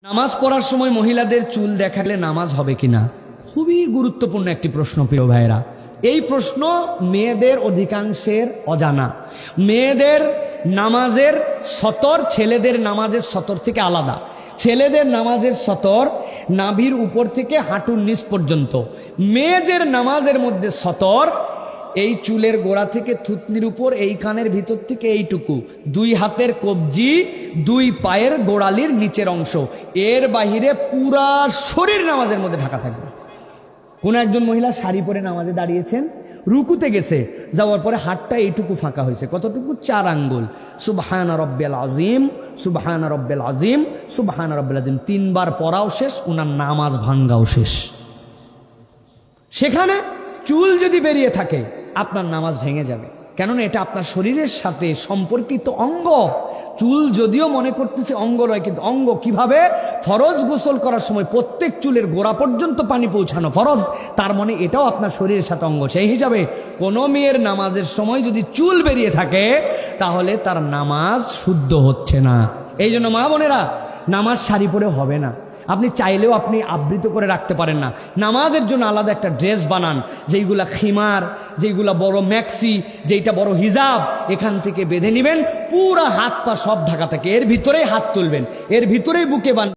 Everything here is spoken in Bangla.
নামাজ পড়ার সময় মহিলাদের চুল দেখালে নামাজ হবে কিনা, খুবই গুরুত্বপূর্ণ একটি প্রশ্ন প্রিয় ভাইরা। এই প্রশ্ন মেয়েদের অধিকাংশের অজানা। মেয়েদের নামাজের সতর ছেলেদের নামাজের সতর থেকে আলাদা। ছেলেদের নামাজের সতর নাভির উপর থেকে হাঁটুর নিচ পর্যন্ত, মেয়েদের নামাজের মধ্যে সতর এই চুলের গোড়া থেকে থুতনির উপর, এই কানের ভিতর থেকে এইটুকু, দুই হাতের কবজি, দুই পায়ের গোড়ালির নিচের অংশ, এর বাহিরে পুরা শরীর নামাজের মধ্যে ঢাকা থাকবে। কোন একজন মহিলা শাড়ি পরে নামাজে দাঁড়িয়েছেন, রুকুতে গেছে, যাওয়ার পরে হাতটা এইটুকু ফাঁকা হয়েছে, কতটুকু? 4 আঙ্গুল। সুবহানা রব্বিল আযীম, সুবহানা রব্বিল আযীম, সুবহানা রব্বিল আযীম 3 বার পড়াও শেষ, উনার নামাজ ভাঙ্গাও শেষ। সেখানে চুল যদি বেরিয়ে থাকে আপনার নামাজ ভেঙে যাবে, কেননা এটা আপনার শরীরের সাথে সম্পর্কিত অঙ্গ। চুল যদিও মনে করতেছে অঙ্গ নয়, কিন্তু অঙ্গ কিভাবে? ফরজ গোসল করার সময় প্রত্যেক চুলের গোড়া পর্যন্ত পানি পৌঁছানো ফরজ, তার মানে এটাও আপনার শরীরের সাথে অঙ্গ। সেই হিসাবে কোনো মেয়ের নামাজের সময় যদি চুল বেরিয়ে থাকে তাহলে তার নামাজ শুদ্ধ হচ্ছে না। এই জন্য মা বোনেরা, নামাজ শাড়ি পরে হবে না। আপনি চাইলেও আপনি আবৃত করে রাখতে পারেন না। নামাজের জন্য আলাদা একটা ড্রেস বানান, যেইগুলা খিমার, যেইগুলা বড় ম্যাক্সি, যেইটা বড় হিজাব, এখান থেকে বেঁধে নেবেন, পুরা হাত পা সব ঢাকা থাকে, এর ভিতরেই হাত তুলবেন, এর ভিতরেই বুকে বান